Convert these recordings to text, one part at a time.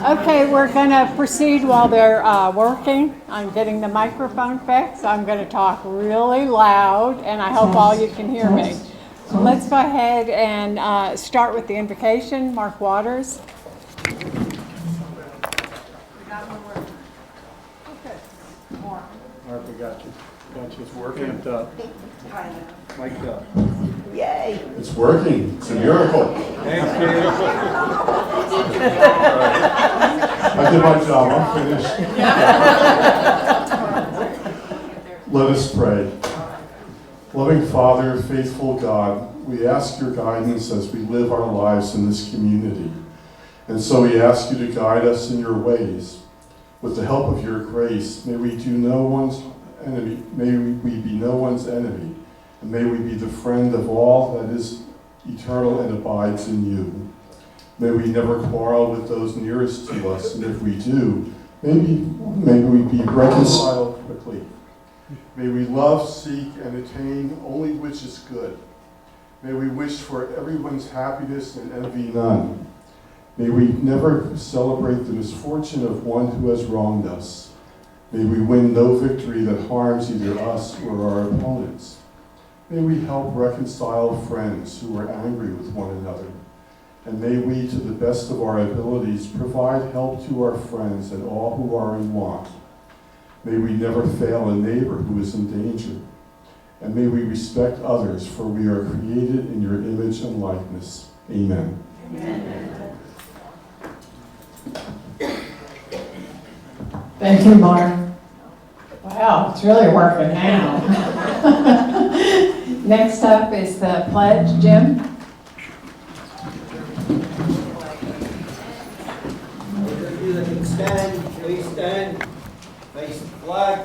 Okay, we're going to proceed while they're working. I'm getting the microphone fixed. I'm going to talk really loud, and I hope all you can hear me. So let's go ahead and start with the invocation. Mark Waters. Mark, we got you. Got you. It's working. It mic'd up. Yay. It's working. It's a miracle. Thanks, Peter. I did my job. I'm finished. Let us pray. Loving Father, faithful God, we ask your guidance as we live our lives in this community. And so we ask you to guide us in your ways. With the help of your grace, may we do no one's enemy. May we be no one's enemy. And may we be the friend of all that is eternal and abides in you. May we never quarrel with those nearest to us, and if we do, may we be reconciled quickly. May we love, seek, and attain only which is good. May we wish for everyone's happiness and envy none. May we never celebrate the misfortune of one who has wronged us. May we win no victory that harms either us or our opponents. May we help reconcile friends who are angry with one another. And may we, to the best of our abilities, provide help to our friends and all who are in want. May we never fail a neighbor who is in danger. And may we respect others, for we are created in your image and likeness. Amen. Amen. Thank you, Mark. Wow, it's really working now. Next up is the pledge. Jim? Those of you that can stand, please stand. Face the flag.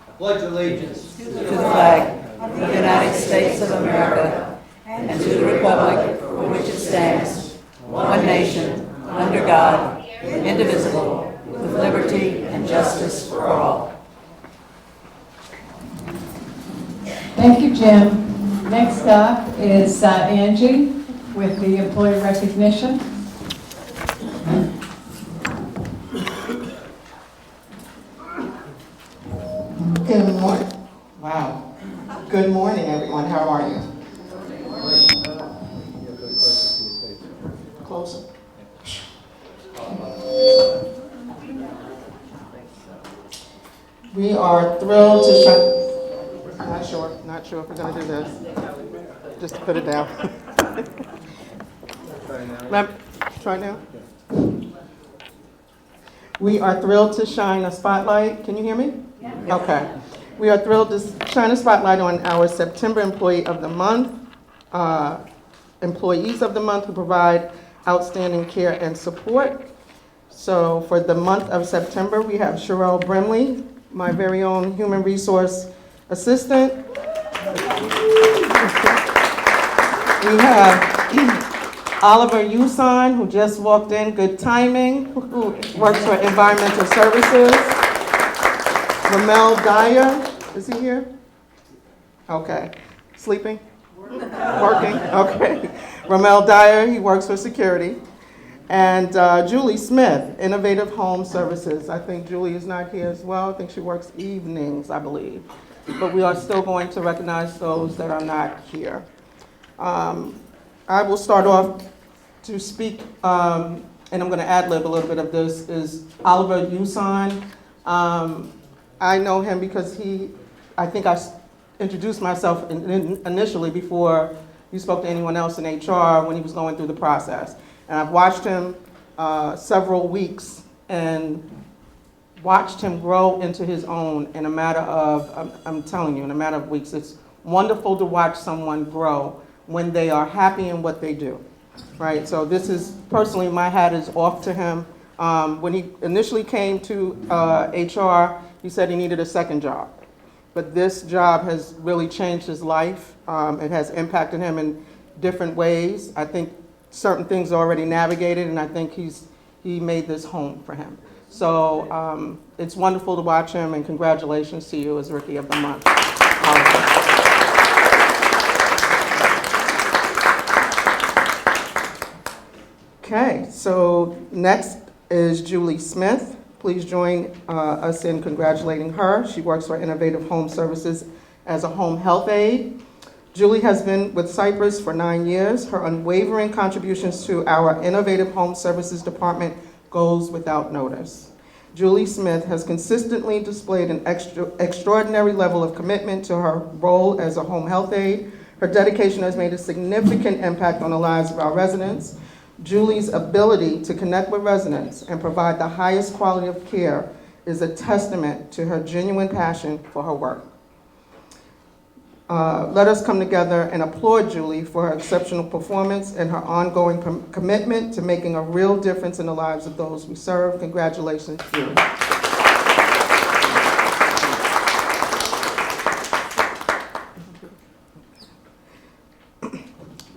I pledge allegiance To the flag of the United States of America and to the republic for which it stands, one nation, under God, indivisible, with liberty and justice for all. Thank you, Jim. Next up is Angie with the employee recognition. Good morning. Wow. Good morning, everyone. How are you? Closer. We are thrilled to shine. Not sure if we're going to do this. Just put it down. Try now. We are thrilled to shine a spotlight. Can you hear me? Okay. We are thrilled to shine a spotlight on our September Employee of the Month, employees of the month who provide outstanding care and support. So for the month of September, we have Sherelle Brimley, my very own human resource assistant. We have Oliver Usan, who just walked in, good timing, who works for Environmental Services. Ramel Dyer, is he here? Okay. Sleeping? Working? Okay. Ramel Dyer, he works for security. And Julie Smith, Innovative Home Services. I think Julie is not here as well. I think she works evenings, I believe. But we are still going to recognize those that are not here. I will start off to speak, and I'm going to ad-lib a little bit of this, is Oliver Usan. I know him because I think I introduced myself initially before you spoke to anyone else in HR when he was going through the process. And I've watched him several weeks and watched him grow into his own in a matter of, I'm telling you, in a matter of weeks. It's wonderful to watch someone grow when they are happy in what they do, right? So this is, personally, my hat is off to him. When he initially came to HR, he said he needed a second job. But this job has really changed his life. It has impacted him in different ways. I think certain things are already navigated, and I think he made this home for him. So it's wonderful to watch him, and congratulations to you as Rookie of the Month. Okay, so next is Julie Smith. Please join us in congratulating her. She works for Innovative Home Services as a home health aide. Julie has been with Cypress for 9 years. Her unwavering contributions to our Innovative Home Services Department goes without notice. Julie Smith has consistently displayed an extraordinary level of commitment to her role as a home health aide. Her dedication has made a significant impact on the lives of our residents. Julie's ability to connect with residents and provide the highest quality of care is a testament to her genuine passion for her work. Let us come together and applaud Julie for her exceptional performance and her ongoing commitment to making a real difference in the lives of those we serve. Congratulations, Julie.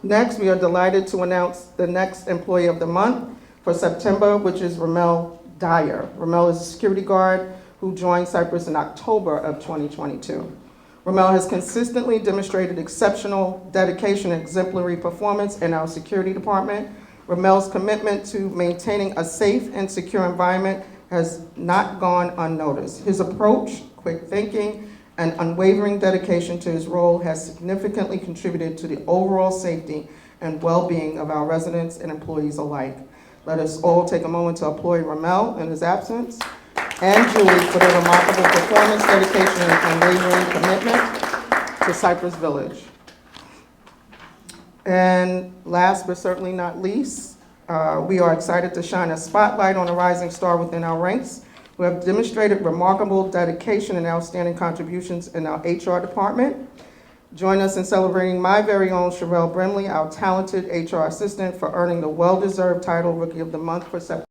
Next, we are delighted to announce the next Employee of the Month for September, which is Ramel Dyer. Ramel is a security guard who joined Cypress in October of 2022. Ramel has consistently demonstrated exceptional dedication and exemplary performance in our security department. Ramel's commitment to maintaining a safe and secure environment has not gone unnoticed. His approach, quick thinking, and unwavering dedication to his role has significantly contributed to the overall safety and well-being of our residents and employees alike. Let us all take a moment to applaud Ramel in his absence and Julie for their remarkable performance, dedication, and unwavering commitment to Cypress Village. And last but certainly not least, we are excited to shine a spotlight on a rising star within our ranks who have demonstrated remarkable dedication and outstanding contributions in our HR department. Join us in celebrating my very own Sherelle Brimley, our talented HR assistant, for earning the well-deserved title Rookie of the Month for September.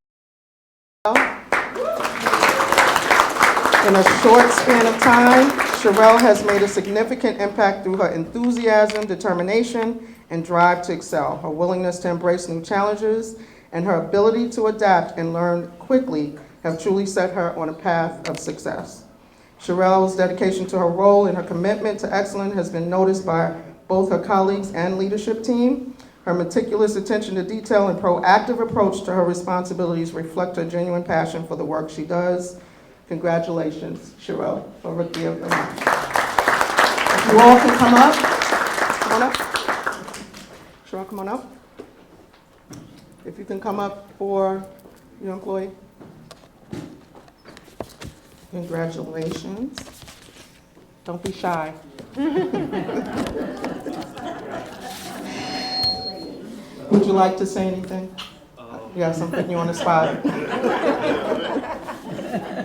In a short span of time, Sherelle has made a significant impact through her enthusiasm, determination, and drive to excel. Her willingness to embrace new challenges and her ability to adapt and learn quickly have truly set her on a path of success. Sherelle's dedication to her role and her commitment to excellence has been noticed by both her colleagues and leadership team. Her meticulous attention to detail and proactive approach to her responsibilities reflect her genuine passion for the work she does. Congratulations, Sherelle, for Rookie of the Month. If you all can come up. Come on up. Sherelle, come on up. If you can come up for your employee. Congratulations. Don't be shy. Would you like to say anything? Yes, I'm putting you on the spot. I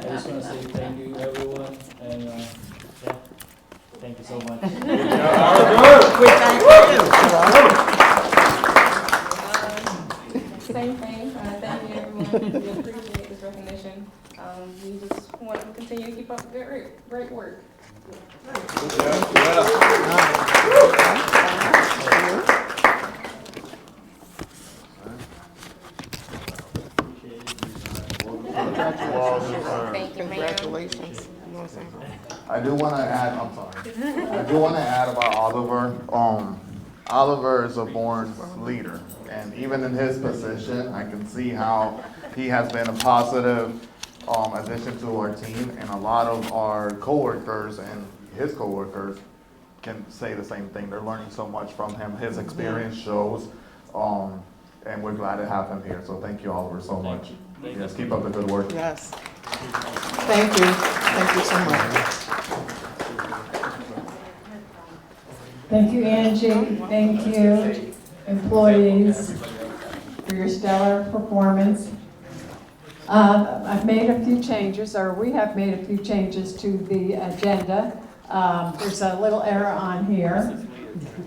just want to say thank you, everyone, and yeah, thank you so much. Same thing. Thank you, everyone. We appreciate this recognition. We just want to continue to keep up the great work. Thank you, ma'am. Congratulations. You want to say something? I do want to add, I'm sorry. I do want to add about Oliver. Oliver is a born leader, and even in his position, I can see how he has been a positive addition to our team, and a lot of our coworkers and his coworkers can say the same thing. They're learning so much from him. His experience shows, and we're glad to have him here. So thank you, Oliver, so much. Yes, keep up the good work. Yes. Thank you. Thank you so much. Thank you, Angie. Thank you, employees, for your stellar performance. I've made a few changes, or we have made a few changes to the agenda. There's a little error on here.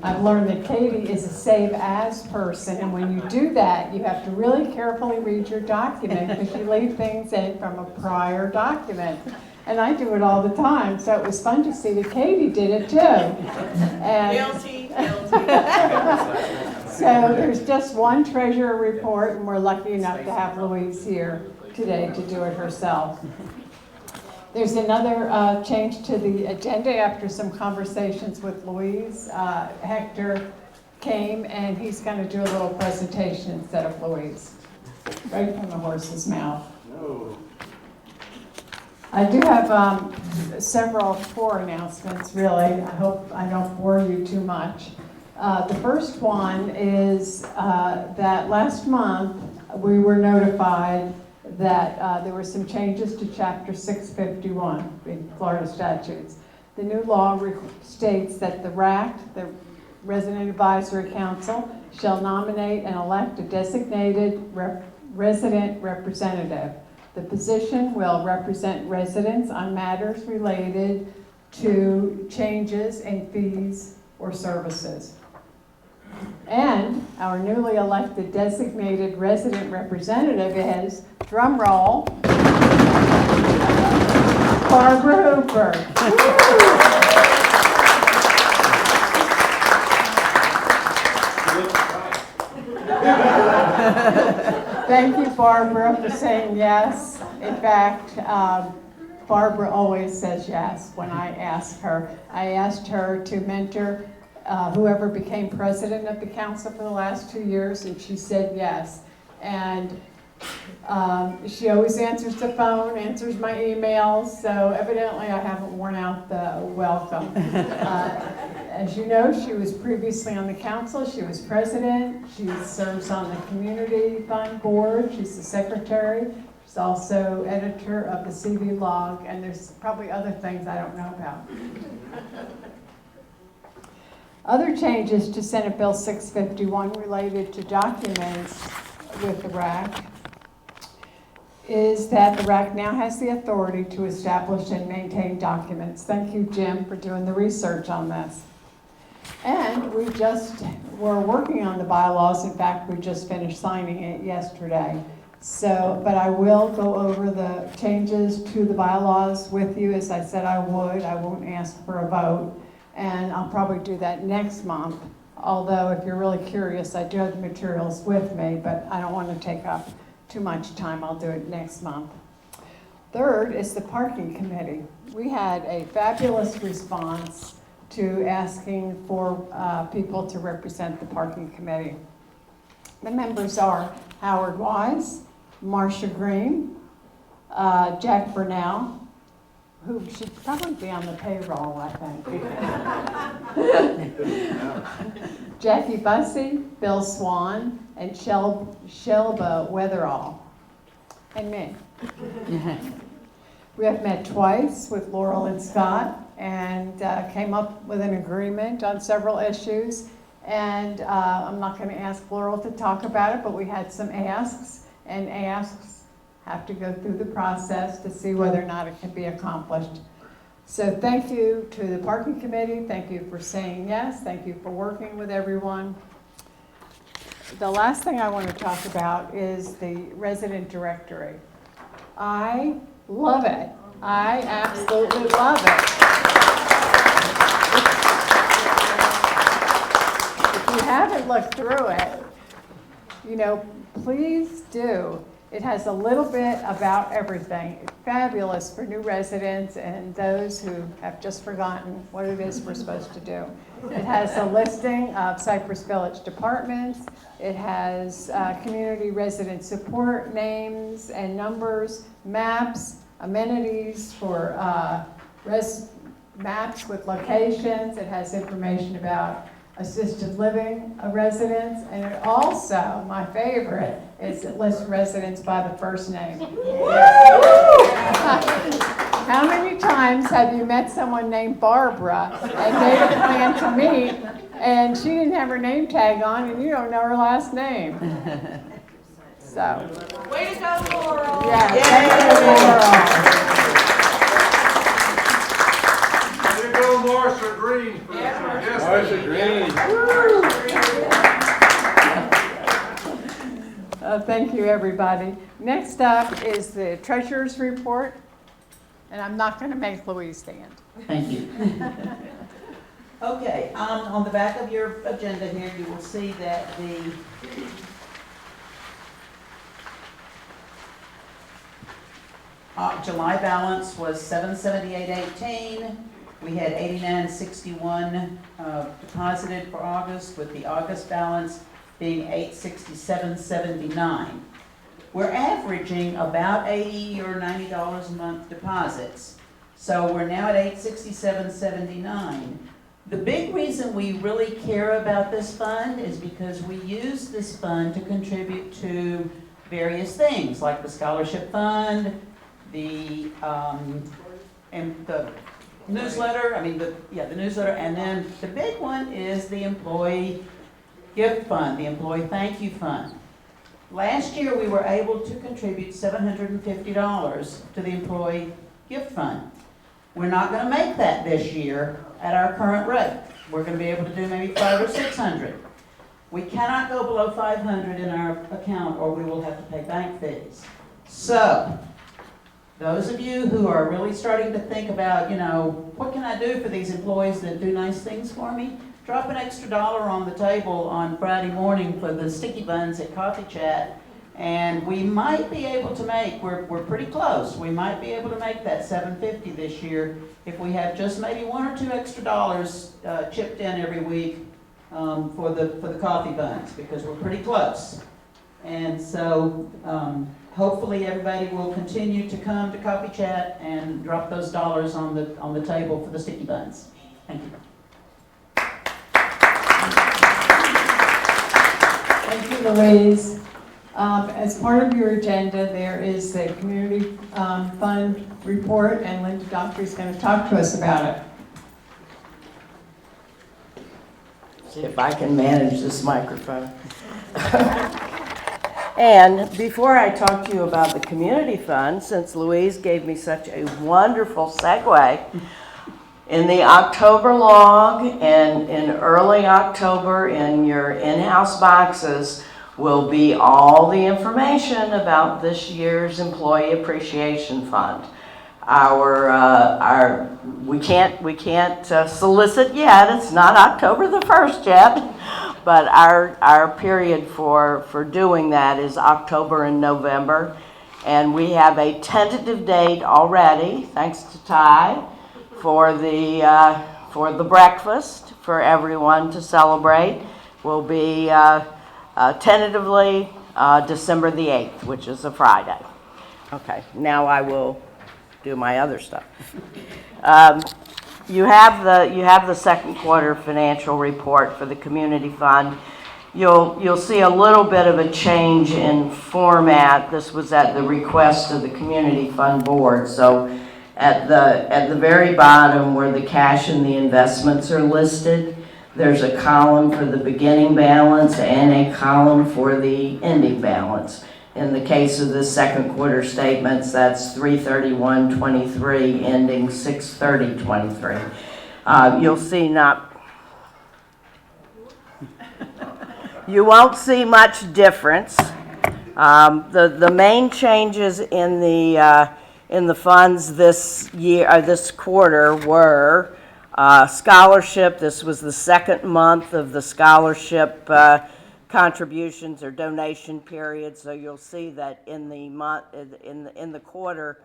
I've learned that Katie is a save as person, and when you do that, you have to really carefully read your document because you leave things in from a prior document. And I do it all the time, so it was fun to see that Katie did it too. Guilty. So there's just one treasurer report, and we're lucky enough to have Louise here today to do it herself. There's another change to the agenda after some conversations with Louise. Hector came, and he's going to do a little presentation instead of Louise, right from the horse's mouth. I do have four announcements, really. I hope I don't bore you too much. The first one is that last month we were notified that there were some changes to Chapter 651 in Florida statutes. The new law states that the RAC, the Resident Advisory Council, shall nominate and elect a designated resident representative. The position will represent residents on matters related to changes in fees or services. And our newly elected designated resident representative is, drum roll, Barbara Hooper. Thank you, Barbara, for saying yes. In fact, Barbara always says yes when I ask her. I asked her to mentor whoever became president of the council for the last 2 years, and she said yes. And she always answers the phone, answers my emails, so evidently I haven't worn out the welcome. As you know, she was previously on the council. She was president. She serves on the community fund board. She's the secretary. She's also editor of the CV log, and there's probably other things I don't know about. Other changes to Senate Bill 651 related to documents with the RAC is that the RAC now has the authority to establish and maintain documents. Thank you, Jim, for doing the research on this. And we're working on the bylaws. In fact, we just finished signing it yesterday. But I will go over the changes to the bylaws with you, as I said I would. I won't ask for a vote. And I'll probably do that next month. Although, if you're really curious, I do have the materials with me, but I don't want to take up too much time. I'll do it next month. Third is the parking committee. We had a fabulous response to asking for people to represent the parking committee. The members are Howard Wise, Marcia Green, Jack Burnell, who should probably be on the payroll, I think. Jackie Bussey, Bill Swan, and Shelba Weatherall, and me. We have met twice with Laurel and Scott and came up with an agreement on several issues. And I'm not going to ask Laurel to talk about it, but we had some asks, and asks have to go through the process to see whether or not it can be accomplished. So thank you to the parking committee. Thank you for saying yes. Thank you for working with everyone. The last thing I want to talk about is the resident directory. I love it. I absolutely love it. If you haven't looked through it, please do. It has a little bit about everything. It's fabulous for new residents and those who have just forgotten what it is we're supposed to do. It has a listing of Cypress Village departments. It has community resident support names and numbers, maps, amenities for maps with locations. It has information about assisted living residents, and it also, my favorite, is it lists residents by the first name. How many times have you met someone named Barbara and made a plan to meet, and she didn't have her name tag on, and you don't know her last name? So. Way to go, Laurel! Yeah, thank you, Laurel. There you go, Marcia Green. Marcia Green. Thank you, everybody. Next up is the treasurer's report, and I'm not going to make Louise stand. Thank you. Okay, on the back of your agenda here, you will see that the July balance was $778.18. We had 8961 deposited for August, with the August balance being 867.79. We're averaging about $80 or $90 a month deposits. So we're now at 867.79. The big reason we really care about this fund is because we use this fund to contribute to various things, like the scholarship fund, the newsletter, the newsletter, and then the big one is the employee gift fund, the employee thank you fund. Last year, we were able to contribute $750 to the employee gift fund. We're not going to make that this year at our current rate. We're going to be able to do maybe $500 or $600. We cannot go below $500 in our account, or we will have to pay bank fees. So, those of you who are really starting to think about, what can I do for these employees that do nice things for me? Drop an extra $1 on the table on Friday morning for the sticky buns at Coffee Chat, and we might be able to make, we're pretty close, we might be able to make that $750 this year if we have just maybe $1 or $2 extra chipped in every week for the coffee buns, because we're pretty close. And so hopefully everybody will continue to come to Coffee Chat and drop those dollars on the table for the sticky buns. Thank you. Thank you, Louise. As part of your agenda, there is the community fund report, and Linda Doctor is going to talk to us about it. See if I can manage this microphone. And before I talk to you about the community fund, since Louise gave me such a wonderful segue, in the October log and in early October in your in-house boxes will be all the information about this year's Employee Appreciation Fund. We can't solicit yet. It's not October the 1st yet, but our period for doing that is October and November, and we have a tentative date already, thanks to Ty, for the breakfast for everyone to celebrate. Will be tentatively December the 8th, which is a Friday. Okay, now I will do my other stuff. You have the second quarter financial report for the community fund. You'll see a little bit of a change in format. This was at the request of the community fund board. So at the very bottom where the cash and the investments are listed, there's a column for the beginning balance and a column for the ending balance. In the case of the second quarter statements, that's 3/31/23 ending 6/30/23. You'll see you won't see much difference. The main changes in the funds this year or this quarter were scholarship. This was the second month of the scholarship contributions or donation period, so you'll see that in the quarter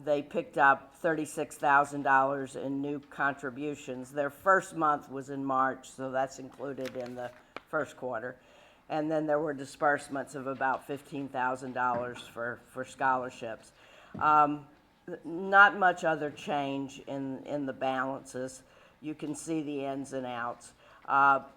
they picked up $36,000 in new contributions. Their first month was in March, so that's included in the first quarter, and then there were disbursements of about $15,000 for scholarships. Not much other change in the balances. You can see the ins and outs.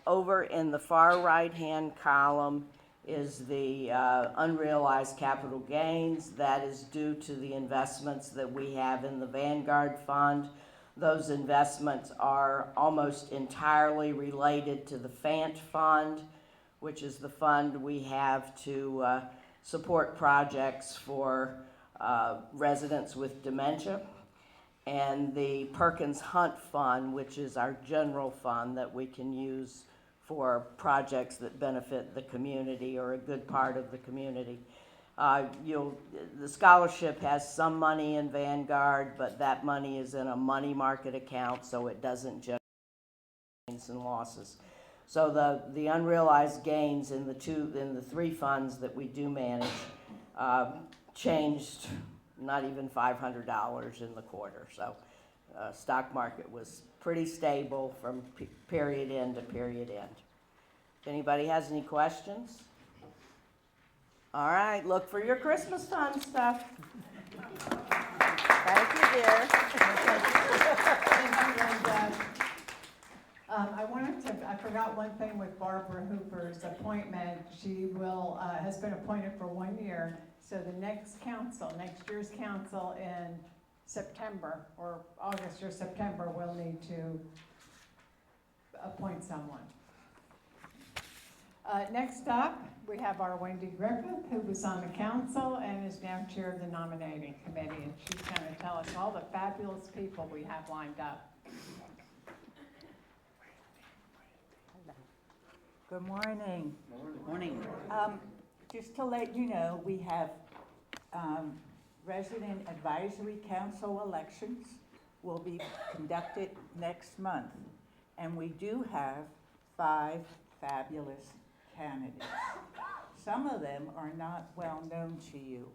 Over in the far right-hand column is the unrealized capital gains. That is due to the investments that we have in the Vanguard Fund. Those investments are almost entirely related to the FANT Fund, which is the fund we have to support projects for residents with dementia, and the Perkins Hunt Fund, which is our general fund that we can use for projects that benefit the community or a good part of the community. The scholarship has some money in Vanguard, but that money is in a money market account, so it doesn't generate gains and losses. So the unrealized gains in the three funds that we do manage changed not even $500 in the quarter. So stock market was pretty stable from period end to period end. If anybody has any questions? All right, look for your Christmas fund stuff. Thank you, dear. I forgot one thing with Barbara Hooper's appointment. She has been appointed for 1 year. So the next year's council in September or August or September will need to appoint someone. Next up, we have our Wendy Griffith, who was on the council and is now chair of the nominating committee. And she's going to tell us all the fabulous people we have lined up. Good morning. Morning. Just to let you know, we have Resident Advisory Council elections will be conducted next month. And we do have 5 fabulous candidates. Some of them are not well known to you.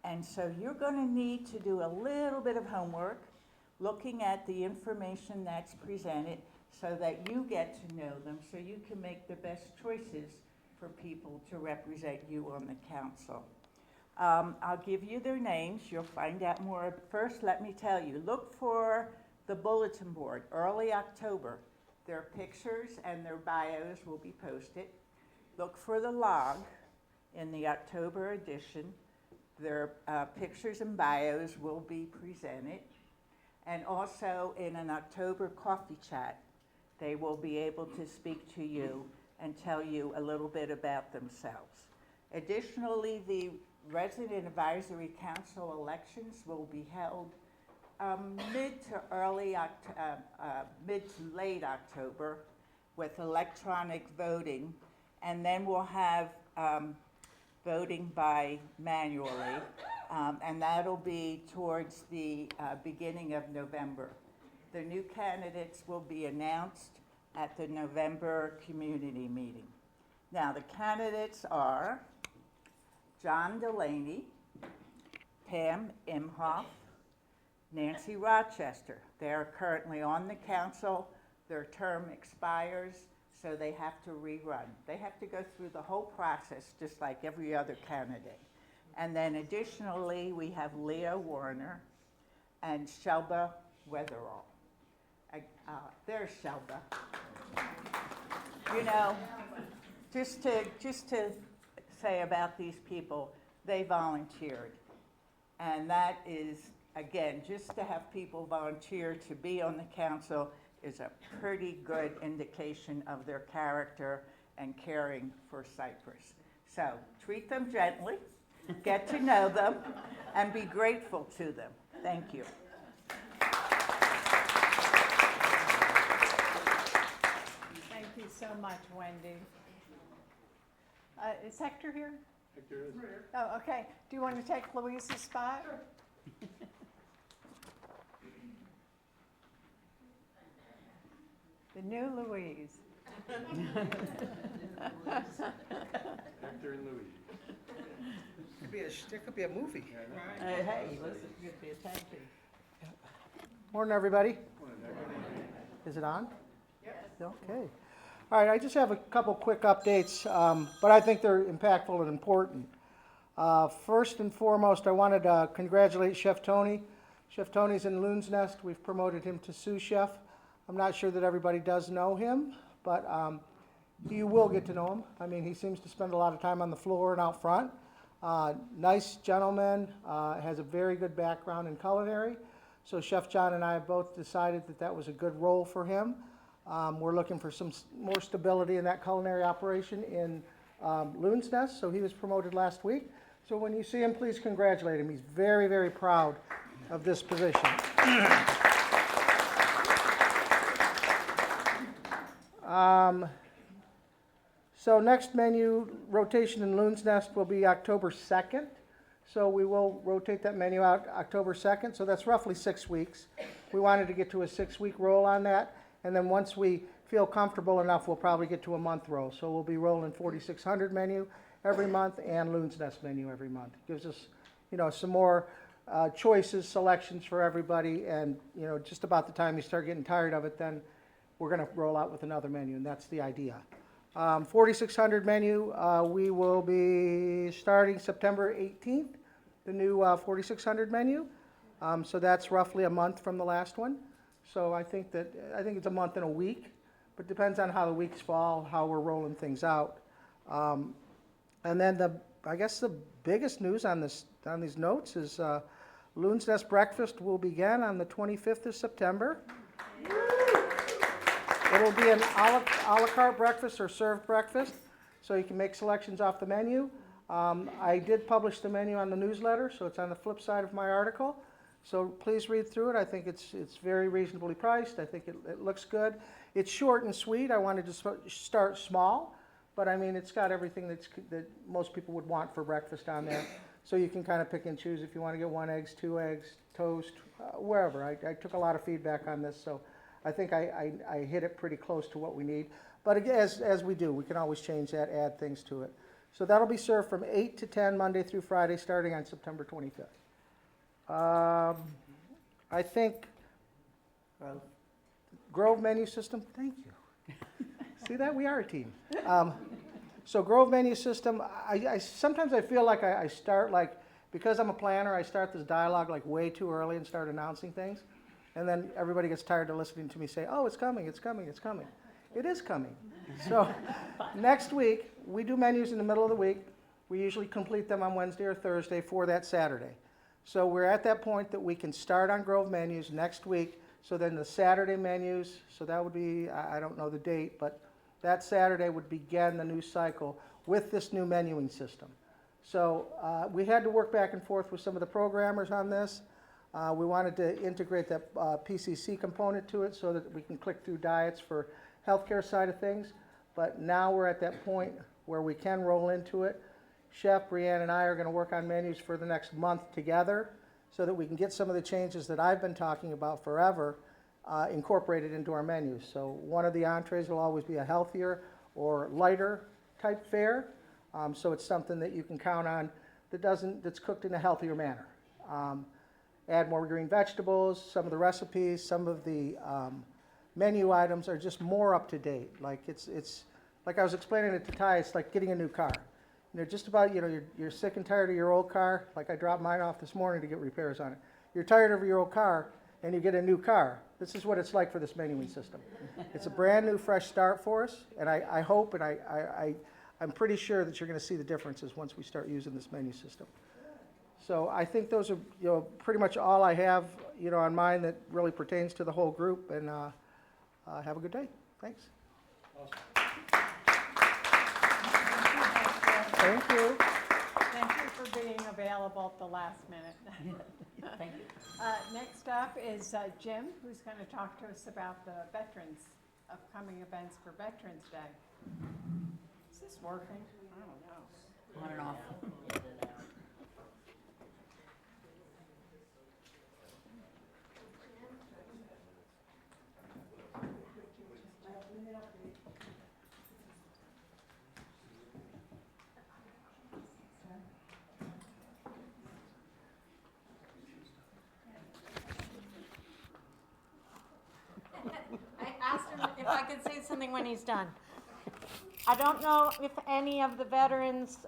And so you're going to need to do a little bit of homework looking at the information that's presented so that you get to know them, so you can make the best choices for people to represent you on the council. I'll give you their names. You'll find out more. First, let me tell you, look for the bulletin board early October. Their pictures and their bios will be posted. Look for the log in the October edition. Their pictures and bios will be presented. And also in an October coffee chat, they will be able to speak to you and tell you a little bit about themselves. Additionally, the Resident Advisory Council elections will be held mid to late October with electronic voting, and then we'll have voting by manually, and that'll be towards the beginning of November. The new candidates will be announced at the November community meeting. Now, the candidates are John Delaney, Pam Imhoff, Nancy Rochester. They are currently on the council. Their term expires, so they have to rerun. They have to go through the whole process just like every other candidate. And then additionally, we have Leah Warner and Shelba Weatherall. There's Shelba. You know, just to say about these people, they volunteered. And that is, again, just to have people volunteer to be on the council is a pretty good indication of their character and caring for Cypress. So treat them gently, get to know them, and be grateful to them. Thank you. Thank you so much, Wendy. Is Hector here? Hector is. Oh, okay. Do you want to take Louise's spot? Sure. The new Louise. Hector and Louise. There could be a movie. Hey, listen, it could be a tag team. Morning, everybody. Is it on? Yes. Okay. All right, I just have a couple quick updates, but I think they're impactful and important. First and foremost, I wanted to congratulate Chef Tony. Chef Tony's in Loon's Nest. We've promoted him to sous chef. I'm not sure that everybody does know him, but you will get to know him. I mean, he seems to spend a lot of time on the floor and out front. Nice gentleman, has a very good background in culinary. So Chef John and I have both decided that that was a good role for him. We're looking for some more stability in that culinary operation in Loon's Nest, so he was promoted last week. So when you see him, please congratulate him. He's very, very proud of this position. So next menu rotation in Loon's Nest will be October 2nd. So we will rotate that menu out October 2nd. So that's roughly 6 weeks. We wanted to get to a 6-week roll on that. And then once we feel comfortable enough, we'll probably get to a month roll. So we'll be rolling 4600 menu every month and Loon's Nest menu every month. It gives us, some more choices, selections for everybody, and just about the time you start getting tired of it, then we're going to roll out with another menu, and that's the idea. 4600 menu, we will be starting September 18th, the new 4600 menu. So that's roughly a month from the last one. So I think it's a month and a week, but it depends on how the weeks fall, how we're rolling things out. And then I guess the biggest news on these notes is Loon's Nest Breakfast will begin on the 25th of September. It'll be an a la carte breakfast or served breakfast, so you can make selections off the menu. I did publish the menu on the newsletter, so it's on the flip side of my article. So please read through it. I think it's very reasonably priced. I think it looks good. It's short and sweet. I wanted to start small, but I mean it's got everything that most people would want for breakfast on there. So you can kind of pick and choose if you want to get 1 egg, 2 eggs, toast, wherever. I took a lot of feedback on this, so I think I hit it pretty close to what we need. But again, as we do, we can always change that, add things to it. So that'll be served from 8 to 10 Monday through Friday, starting on September 25th. I think Grove menu system, thank you. See that? We are a team. So Grove menu system, sometimes I feel like I start because I'm a planner, I start this dialogue way too early and start announcing things. And then everybody gets tired of listening to me say, oh, it's coming, it's coming, it's coming. It is coming. So next week, we do menus in the middle of the week. We usually complete them on Wednesday or Thursday for that Saturday. So we're at that point that we can start on Grove menus next week. So then the Saturday menus, so that would be, I don't know the date, but that Saturday would begin the new cycle with this new menuing system. So we had to work back and forth with some of the programmers on this. We wanted to integrate that PCC component to it so that we can click through diets for healthcare side of things. But now we're at that point where we can roll into it. Chef Brianne and I are going to work on menus for the next month together so that we can get some of the changes that I've been talking about forever incorporated into our menus. So one of the entrees will always be a healthier or lighter type fare. So it's something that you can count on that's cooked in a healthier manner. Add more green vegetables. Some of the recipes, some of the menu items are just more up to date. Like it's like I was explaining it to Ty. It's like getting a new car. Just about you're sick and tired of your old car. Like I dropped mine off this morning to get repairs on it. You're tired of your old car and you get a new car. This is what it's like for this menuing system. It's a brand new, fresh start for us, and I hope and I'm pretty sure that you're going to see the differences once we start using this menu system. So I think those are pretty much all I have on mine that really pertains to the whole group. And have a good day. Thanks. Awesome. Thank you. Thank you for being available at the last minute. Thank you. Next up is Jim, who's going to talk to us about the upcoming events for Veterans Day. Is this working? I don't know. On and off. I asked him if I could say something when he's done. I don't know if any of the veterans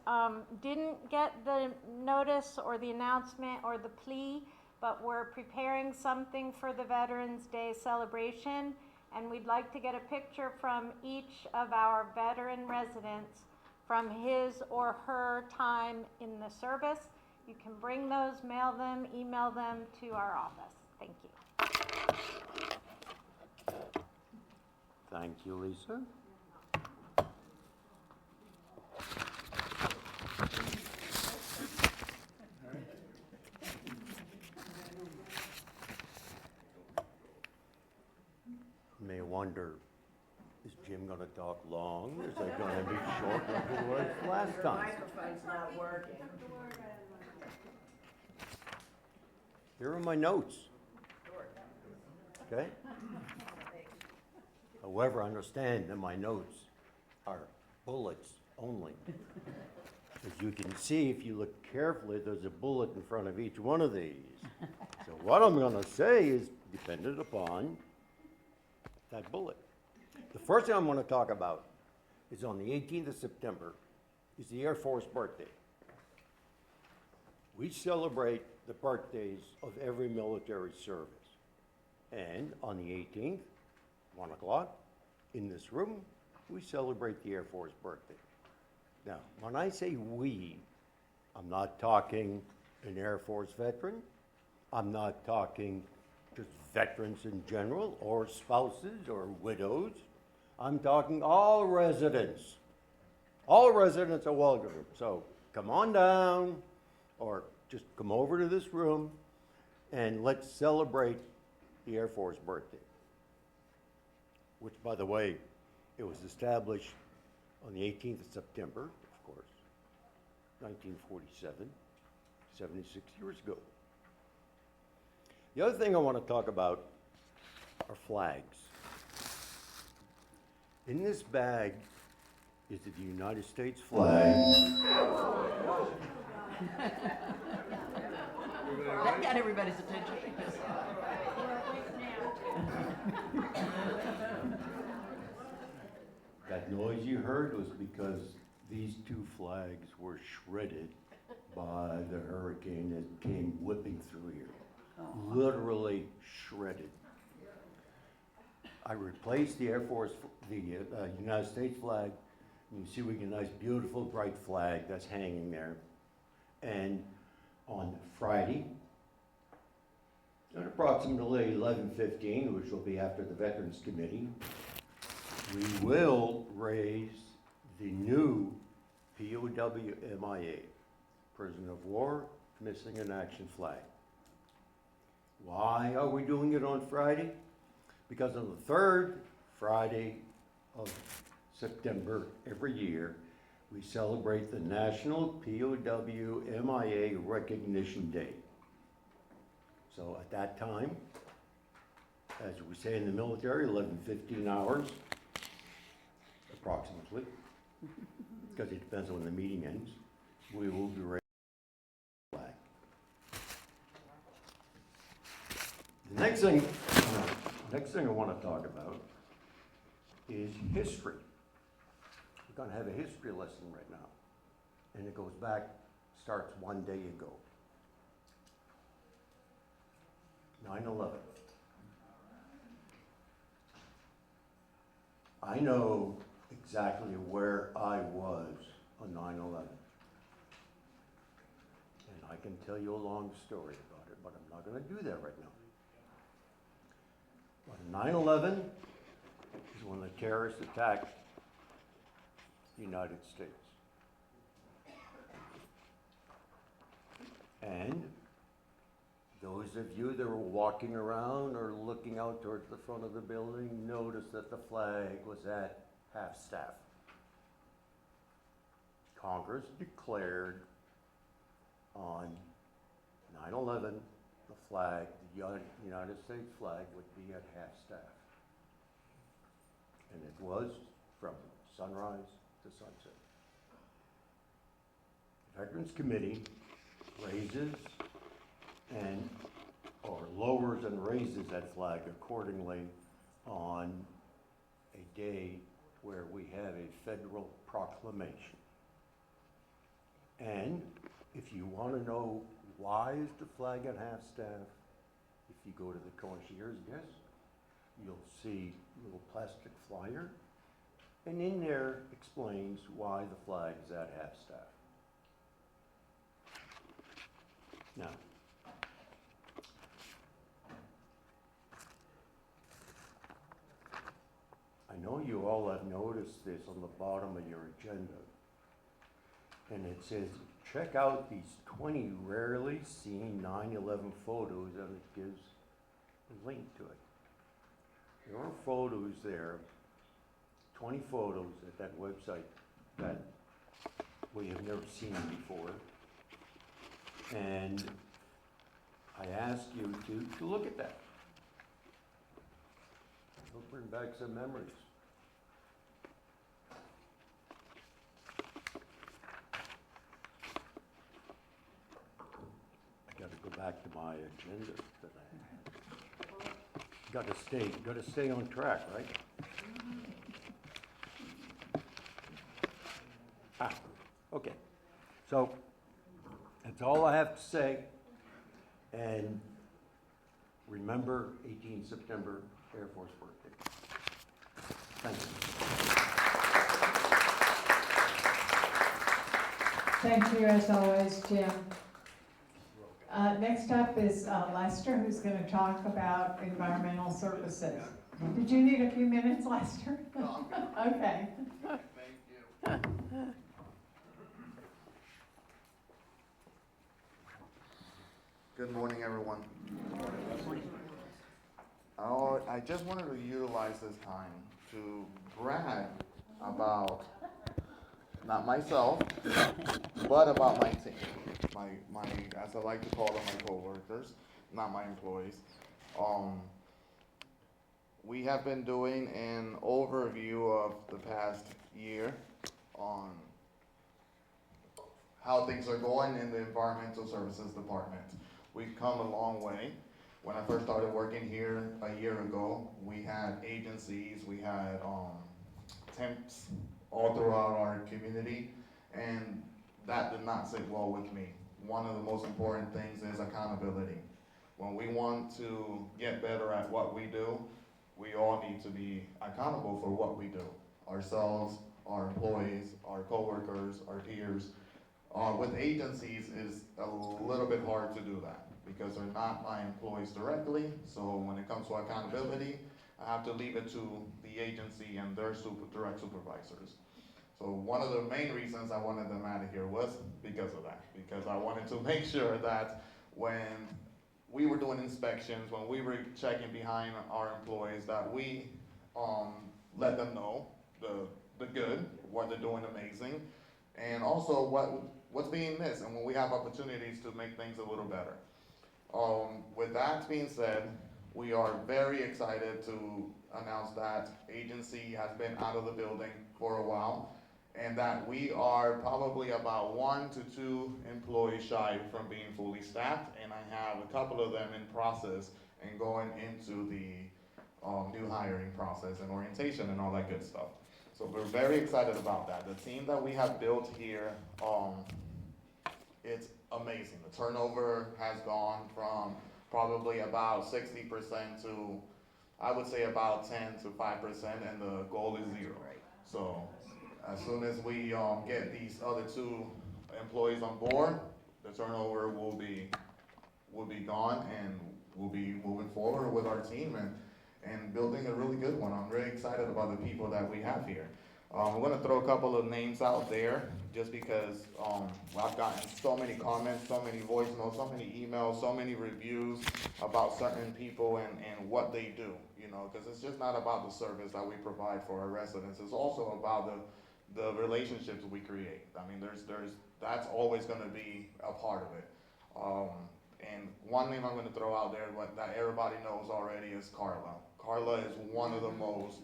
didn't get the notice or the announcement or the plea, but we're preparing something for the Veterans Day celebration, and we'd like to get a picture from each of our veteran residents from his or her time in the service. You can bring those, mail them, email them to our office. Thank you. Thank you, Lisa. You may wonder, is Jim going to talk long? Is it going to be short like it was last time? The microphone's not working. Here are my notes. Okay? However, understand that my notes are bullets only. As you can see, if you look carefully, there's a bullet in front of each one of these. So what I'm going to say is dependent upon that bullet. The first thing I'm going to talk about is on the 18th of September is the Air Force birthday. We celebrate the birthdays of every military service. And on the 18th, 1 o'clock, in this room, we celebrate the Air Force birthday. Now, when I say we, I'm not talking an Air Force veteran. I'm not talking just veterans in general, or spouses, or widows. I'm talking all residents. All residents are welcome. So come on down, or just come over to this room, and let's celebrate the Air Force birthday. Which, by the way, it was established on the 18th of September, of course, 1947, 76 years ago. The other thing I want to talk about are flags. In this bag is the United States flag. That got everybody's attention. That noise you heard was because these two flags were shredded by the hurricane that came whipping through here. Literally shredded. I replaced the Air Force, the United States flag. You see we get a nice, beautiful, bright flag that's hanging there. And on Friday, at approximately 11:15, which will be after the Veterans Committee, we will raise the new POW MIA, Prisoner of War, Missing in Action flag. Why are we doing it on Friday? Because on the third Friday of September every year, we celebrate the National POW MIA Recognition Day. So at that time, as we say in the military, 11:15 hours, approximately, because it depends on when the meeting ends, we will be raising the flag. The next thing I want to talk about is history. We're going to have a history lesson right now, and it goes back, starts one day ago, 9/11. I know exactly where I was on 9/11. And I can tell you a long story about it, but I'm not going to do that right now. But 9/11 is when the terrorists attacked the United States. And those of you that were walking around or looking out towards the front of the building noticed that the flag was at half-staff. Congress declared on 9/11 the flag, the United States flag, would be at half-staff. And it was from sunrise to sunset. The Veterans Committee raises and or lowers and raises that flag accordingly on a day where we have a federal proclamation. And if you want to know why is the flag at half-staff, if you go to the concierge desk, you'll see a little plastic flyer, and in there explains why the flag is at half-staff. Now, I know you all have noticed this on the bottom of your agenda, and it says, check out these 20 rarely seen 9/11 photos, and it gives a link to it. There are photos there, 20 photos at that website that we have never seen before. And I ask you to look at that. It'll bring back some memories. my agenda today. Gotta stay on track, right? Okay. So, that's all I have to say. And remember 18 September, Air Force birthday. Thank you. Thank you as always, Jim. Next up is Lester, who's going to talk about environmental services. Did you need a few minutes, Lester? No, Okay. Thank you. Good morning, everyone. I just wanted to utilize this time to brag about, not myself, but about my team. My, as I like to call them, my coworkers, not my employees. We have been doing an overview of the past year on how things are going in the Environmental Services Department. We've come a long way. When I first started working here a year ago, we had agencies, we had temps all throughout our community, and that did not sit well with me. One of the most important things is accountability. When we want to get better at what we do, we all need to be accountable for what we do. Ourselves, our employees, our coworkers, our peers. With agencies, it's a little bit hard to do that because they're not my employees directly. So when it comes to accountability, I have to leave it to the agency and their direct supervisors. So one of the main reasons I wanted them out of here was because of that, because I wanted to make sure that when we were doing inspections, when we were checking behind our employees, that we let them know the good, what they're doing amazing, and also what's being missed, and when we have opportunities to make things a little better. With that being said, we are very excited to announce that agency has been out of the building for a while, and that we are probably about 1 to 2 employees shy from being fully staffed, and I have a couple of them in process and going into the new hiring process and orientation and all that good stuff. So we're very excited about that. The team that we have built here, it's amazing. The turnover has gone from probably about 60% to, I would say, about 10 to 5%, and the goal is 0. So as soon as we get these other 2 employees on board, the turnover will be gone, and we'll be moving forward with our team and building a really good one. I'm really excited about the people that we have here. I'm going to throw a couple of names out there just because I've gotten so many comments, so many voice notes, so many emails, so many reviews about certain people and what they do, you know, because it's just not about the service that we provide for our residents. It's also about the relationships we create. I mean, that's always going to be a part of it. And one name I'm going to throw out there that everybody knows already is Carla. Carla is one of the most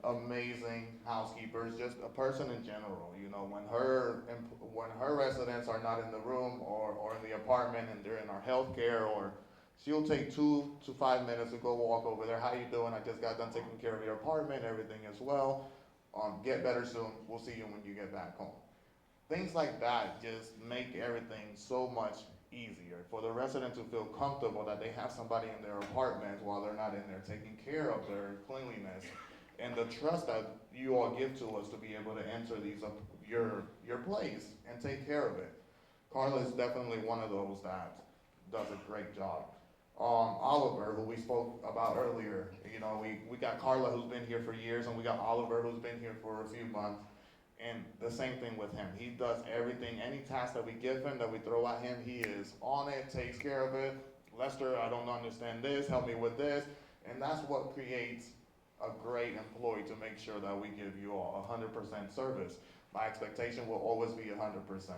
amazing housekeepers, just a person in general. You know, when her residents are not in the room or in the apartment and they're in our healthcare, or she'll take 2 to 5 minutes to go walk over there. How you doing? I just got done taking care of your apartment, everything as well. Get better soon. We'll see you when you get back home. Things like that just make everything so much easier for the resident to feel comfortable that they have somebody in their apartment while they're not in there taking care of their cleanliness, and the trust that you all give to us to be able to enter your place and take care of it. Carla is definitely one of those that does a great job. Oliver, who we spoke about earlier, you know, we got Carla, who's been here for years, and we got Oliver, who's been here for a few months. And the same thing with him. He does everything, any task that we give him, that we throw at him, he is on it, takes care of it. Lester, I don't understand this, help me with this. And that's what creates a great employee, to make sure that we give you all 100% service. My expectation will always be 100%,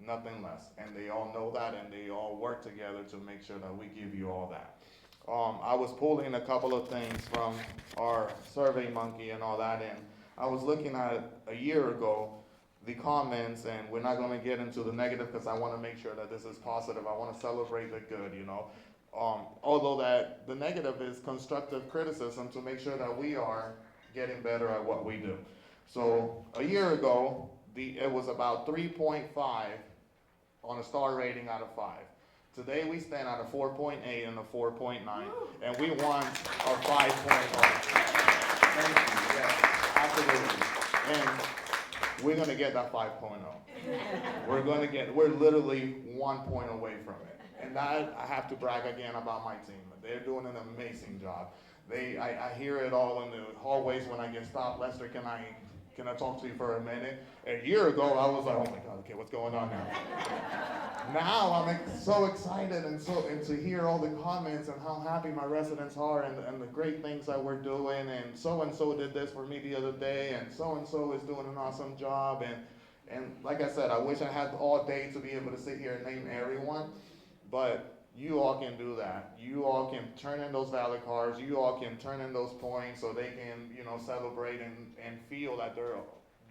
nothing less. And they all know that, and they all work together to make sure that we give you all that. I was pulling a couple of things from our Survey Monkey and all that, and I was looking at a year ago the comments, and we're not going to get into the negative because I want to make sure that this is positive. I want to celebrate the good, you know. although that the negative is constructive criticism to make sure that we are getting better at what we do. So a year ago, it was about 3.5 on a star rating out of 5. Today we stand at a 4.8 and a 4.9, and we want a 5.0. Thank you, yes, absolutely. And we're gonna get that 5.0. We're literally 1 point away from it. And that, I have to brag again about my team. They're doing an amazing job. I hear it all in the hallways when I get stopped. Lester, can I talk to you for a minute? A year ago, I was like, oh my God, okay, what's going on now? Now I'm so excited and to hear all the comments and how happy my residents are and the great things that we're doing, and so did this for me the other day, and so is doing an awesome job, and like I said, I wish I had all day to be able to sit here and name everyone, but you all can do that. You all can turn in those valid cards. You all can turn in those points so they can, celebrate and feel that they're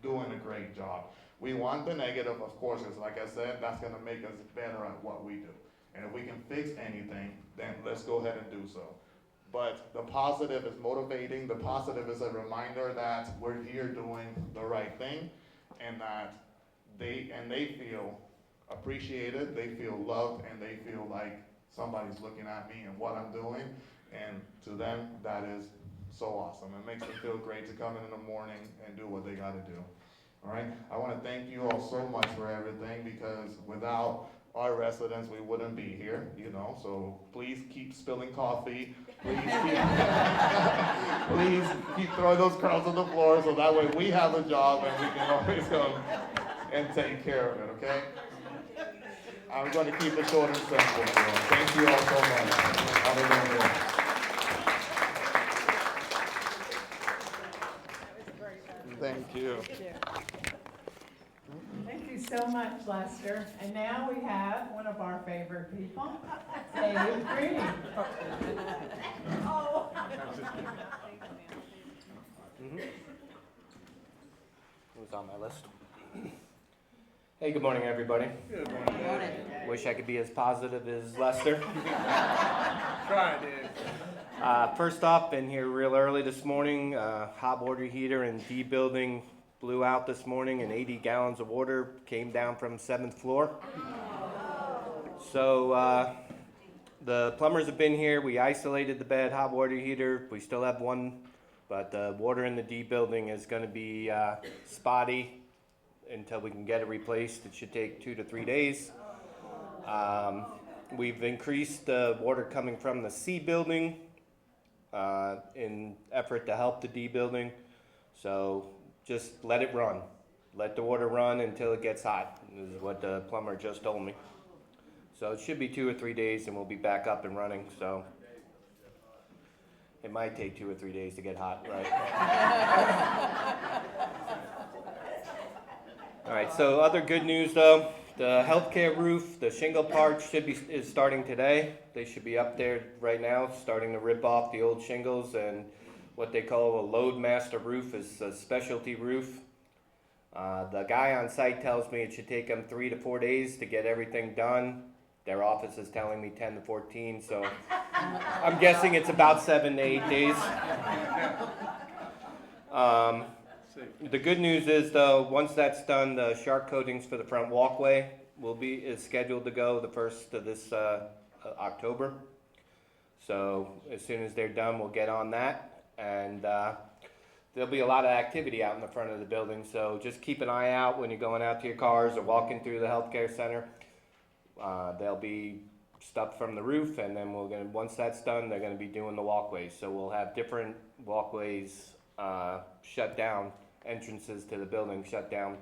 doing a great job. We want the negative, of course, because like I said, that's going to make us better at what we do. And if we can fix anything, then let's go ahead and do so. But the positive is motivating. The positive is a reminder that we're here doing the right thing, and that they feel appreciated, they feel loved, and they feel like somebody's looking at me and what I'm doing. And to them, that is so awesome. It makes them feel great to come in the morning and do what they got to do. All right, I want to thank you all so much for everything, because without our residents, we wouldn't be here, so please keep spilling coffee. Please keep throwing those crowns on the floor, so that way we have a job and we can always come and take care of it, okay? I'm going to keep it short and simple. Thank you all so much. Have a good day. Thank you. Thank you so much, Lester. And now we have one of our favorite people, Dave Green. Oh. Who's on my list? Hey, good morning, everybody. Good morning. Wish I could be as positive as Lester. Try, dude. First off, been here real early this morning. Hot water heater in D building blew out this morning, and 80 gallons of water came down from 7th floor. So the plumbers have been here. We isolated the bad hot water heater. We still have one, but the water in the D building is going to be spotty until we can get it replaced. It should take 2 to 3 days. We've increased the water coming from the C building in effort to help the D building. So just let it run. Let the water run until it gets hot. This is what the plumber just told me. So it should be 2 or 3 days and we'll be back up and running. So it might take 2 or 3 days to get hot, right? All right, so other good news though, the healthcare roof, the shingle part is starting today. They should be up there right now, starting to rip off the old shingles, and what they call a Loadmaster roof is a specialty roof. The guy on site tells me it should take them 3 to 4 days to get everything done. Their office is telling me 10 to 14, so I'm guessing it's about 7 to 8 days. The good news is, though, once that's done, the shark coatings for the front walkway is scheduled to go the 1st of this October. So as soon as they're done, we'll get on that, and there'll be a lot of activity out in the front of the building. So just keep an eye out when you're going out to your cars or walking through the healthcare center. There'll be stuff from the roof, and then once that's done, they're going to be doing the walkways. So we'll have different walkways shut down. Entrances to the building shut down.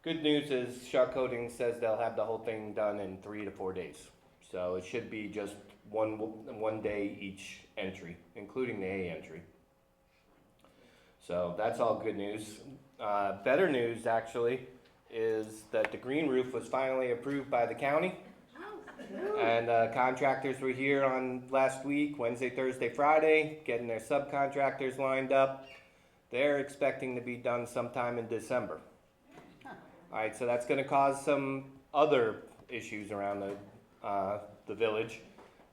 Good news is Shark Coating says they'll have the whole thing done in 3 to 4 days. So it should be just one day each entry, including the A entry. So that's all good news. Better news, actually, is that the green roof was finally approved by the county. And contractors were here on last week, Wednesday, Thursday, Friday, getting their subcontractors lined up. They're expecting to be done sometime in December. All right, so that's going to cause some other issues around the village.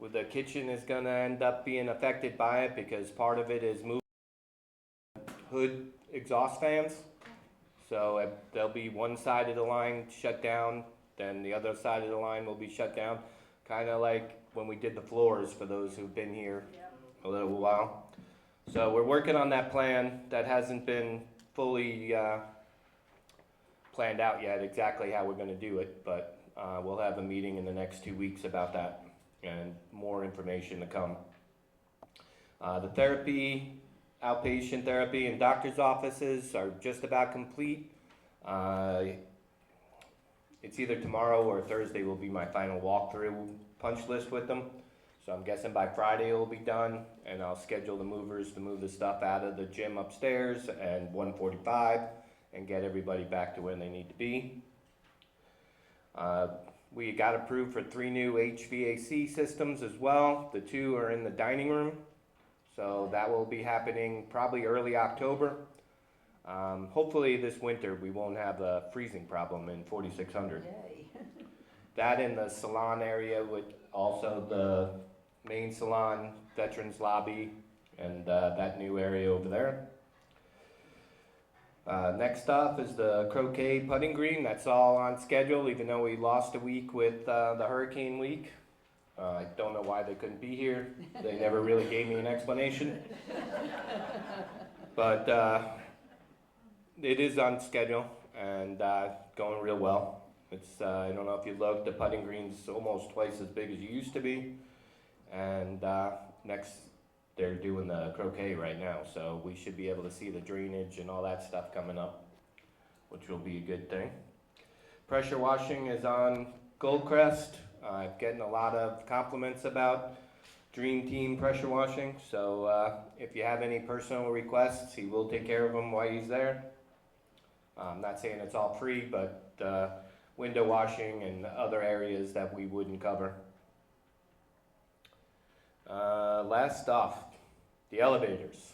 the kitchen is gonna end up being affected by it because part of it is moving hood exhaust fans. So there'll be one side of the line shut down, then the other side of the line will be shut down. Kind of like when we did the floors for those who've been here a little while. So we're working on that plan. That hasn't been fully planned out yet, exactly how we're going to do it, but we'll have a meeting in the next 2 weeks about that and more information to come. The therapy, outpatient therapy and doctor's offices are just about complete. It's either tomorrow or Thursday will be my final walkthrough punch list with them. So I'm guessing by Friday it will be done, and I'll schedule the movers to move the stuff out of the gym upstairs and 145 and get everybody back to where they need to be. We got approved for 3 new HVAC systems as well. The 2 are in the dining room, so that will be happening probably early October. Hopefully this winter we won't have a freezing problem in 4600. That in the salon area with also the main salon, veterans lobby, and that new area over there. Next up is the croquet putting green. That's all on schedule, even though we lost a week with the hurricane week. I don't know why they couldn't be here. They never really gave me an explanation. But it is on schedule and going real well. It's I don't know if you looked, the putting green's almost twice as big as it used to be. And next, they're doing the croquet right now, so we should be able to see the drainage and all that stuff coming up, which will be a good thing. Pressure washing is on Goldcrest. Getting a lot of compliments about Dream Team pressure washing, so if you have any personal requests, he will take care of them while he's there. I'm not saying it's all free, but window washing and other areas that we wouldn't cover. Last off, the elevators.